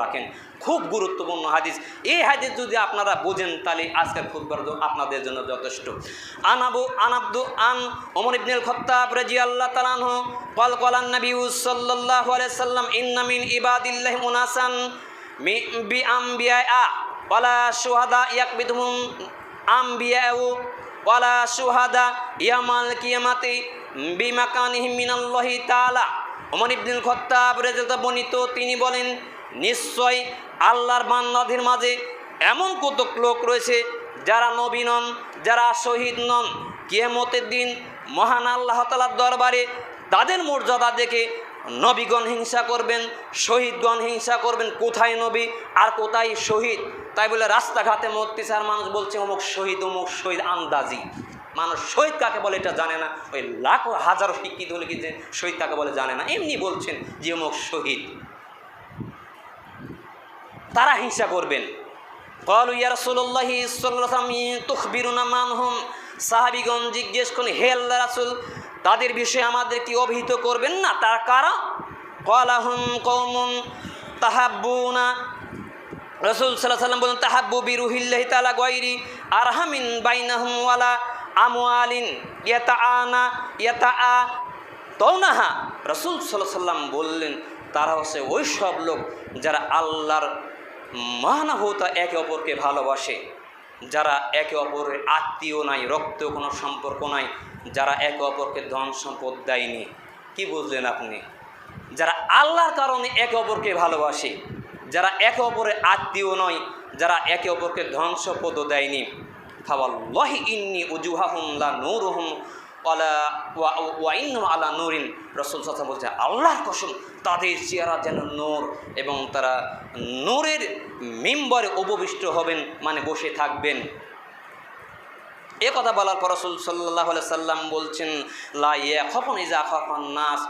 রাখেন। খুব গুরুত্বপূর্ণ হাদিস। এই হাদিস যদি আপনারা বোঝেন তাহলে আজকের খুতবার আপনাদের জন্য যথেষ্ট। আন ওমর ইবনুল খাত্তাব রাদিয়াল্লাহু তাআলা আনহু قال قال النبي صلى الله عليه وسلم إن من عباد الله أناسا بأنبياء ولا شهداء يقبضهم أنبياء ولا شهداء يوم القيامة بمكانهم من الله تعالى। ওমর ইবনুল খাত্তাব রাদিয়াল্লাহু বর্ণিত, তিনি বলেন, নিশ্চয় আল্লাহর বান্দাদের মাঝে এমন কতক লোক রয়েছে যারা নবী নন, যারা শহীদ নন। কিয়ামতের দিন মহান আল্লাহ তাআলার দরবারে তাদের মর্যাদা দেখে নবীগণ হিংসা করবেন, শহীদগণ হিংসা করবেন। কোথায় নবী আর কোথায় শহীদ? তাই বলে রাস্তাঘাটে মরতেছে আর মানুষ বলছে অমুক শহীদ আন্দাজি। মানুষ শহীদ কাকে বলে এটা জানে না। ওই লাখো হাজারো শিক্ষিত হলে কি যে শহীদ কাকে বলে জানে না, এমনি বলছেন যে অমুক শহীদ। তারা হিংসা করবেন। ক্বালু ইয়া রাসূলুল্লাহ সাল্লাল্লাহু আলাইহি ওয়াসাল্লাম তুখবিরুনা মানহুম। সাহাবীগণ জিজ্ঞেস করেন, হে আল্লাহর রাসূল, তাদের বিষয়ে আমাদের কি অভিহিত করবেন না? তারা কারা? ক্বালা হুম কওমুন তাহাব্বুনা। রাসূল সাল্লাল্লাহু আলাইহি ওয়াসাল্লাম বলেন, তাহাব্বু বিরুহিল্লাহি তাআলা গায়রি আরহামিন বাইনাহুম ওয়ালা আমওয়ালিন ইয়াতাআতাউনাহা। রাসূল সাল্লাল্লাহু আলাইহি ওয়াসাল্লাম বললেন, তারা হচ্ছে ওই সব লোক যারা আল্লাহর মহানাহতা একে অপরকে ভালোবাসে, যারা একে অপরের আত্মীয় নাই, রক্ত কোনো সম্পর্ক নাই, যারা একে অপরকে ধন সম্পদ দেয়নি। কি বুঝলেন আপনি? যারা আল্লাহর কারণে একে অপরকে ভালোবাসে, যারা একে অপরের আত্মীয় নয়, যারা একে অপরকে ধন সম্পদও দেয়নি। ফাওয়াল্লাহি ইন্নী উজুহাহুম লা নূরুহুম ওয়া ইন্নাহুম আলা নূরিন। রাসূল সাল্লাল্লাহু আলাইহি ওয়াসাল্লাম বলছেন, আল্লাহর কসম, তাদের চেহারা যেন নূর এবং তারা নূরের মিম্বরে উপবিষ্ট হবেন, মানে বসে থাকবেন। এ কথা বলার পর রাসূল সাল্লাল্লাহু আলাইহি ওয়াসাল্লাম বলছেন, লা ইয়াখাফুন ইযা খাফান নাস।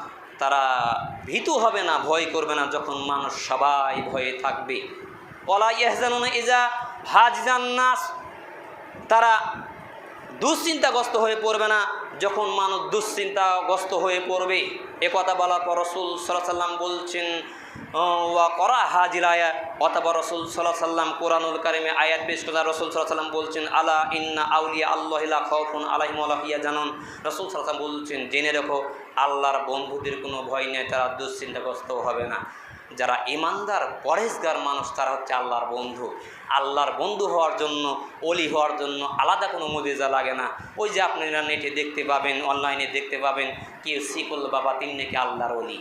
তারা ভীতু হবে না, ভয় করবে না যখন মানুষ সবাই ভয়ে থাকবে। ওয়ালা ইয়াহজানুনা ইযা হাজিজান নাস। তারা দুশ্চিন্তাগ্রস্ত হয়ে পড়বে না যখন মানুষ দুশ্চিন্তাগ্রস্ত হয়ে পড়বে। এ কথা বলার পর রাসূল সাল্লাল্লাহু আলাইহি ওয়াসাল্লাম বলছেন, ওয়া করা হাজিল আয়াত। অথবা রাসূল সাল্লাল্লাহু আলাইহি ওয়াসাল্লাম কোরআনুল কারিমে আয়াত পেশ করে রাসূল সাল্লাল্লাহু আলাইহি ওয়াসাল্লাম বলছেন, আলা ইন্না আউলিয়া আল্লাহি লা খাউফুন আলাইহিম ওয়া লা হুম ইয়াহজানুন। রাসূল সাল্লাল্লাহু আলাইহি ওয়াসাল্লাম বলছেন, জেনে রাখো, আল্লাহর বন্ধুদের কোনো ভয় নেই, তারা দুশ্চিন্তাগ্রস্ত হবে না। যারা ইমানদার পরহেজগার মানুষ, তারা হচ্ছে আল্লাহর বন্ধু। আল্লাহর বন্ধু হওয়ার জন্য, অলি হওয়ার জন্য আলাদা কোনো মুজিজা লাগে না। ওই যে আপনারা নেটে দেখতে পাবেন, অনলাইনে দেখতে পাবেন, কেউ শিকল বাবা, তিনি নাকি আল্লাহর অলি।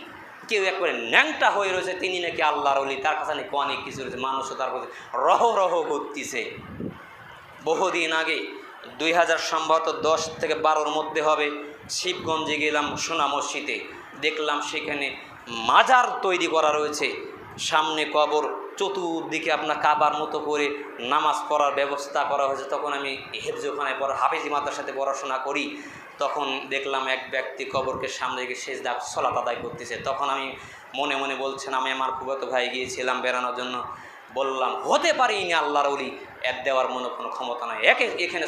কেউ একবারে ন্যাংটা হয়ে রয়েছে, তিনি নাকি আল্লাহর অলি। তার কাছে নাকি অনেক কিছু রয়েছে, মানুষও তার কাছে রহ রহ করতেছে। বহুদিন আগে 2000 সম্ভবত 10 থেকে 12-র মধ্যে হবে, শিবগঞ্জে গেলাম সোনা মসজিদে, দেখলাম সেখানে মাজার তৈরি করা রয়েছে, সামনে কবর, চতুর্দিকে আপনার কাবার মতো করে নামাজ পড়ার ব্যবস্থা করা হয়েছে। তখন আমি হেফজোখানায় হাফেজি মাদ্রাসাতে পড়াশোনা করি। তখন দেখলাম এক ব্যক্তি কবরকে সামনে রেখে সেজদা সালাত আদায় করতেছে। তখন আমি মনে মনে বলছেন, আমি আমার ফুফাতো ভাই গিয়েছিলাম বেড়ানোর জন্য, বললাম, হতে পারি ইনি আল্লাহর ওলি, এর দেওয়ার মনে কোনো ক্ষমতা নাই। এখানে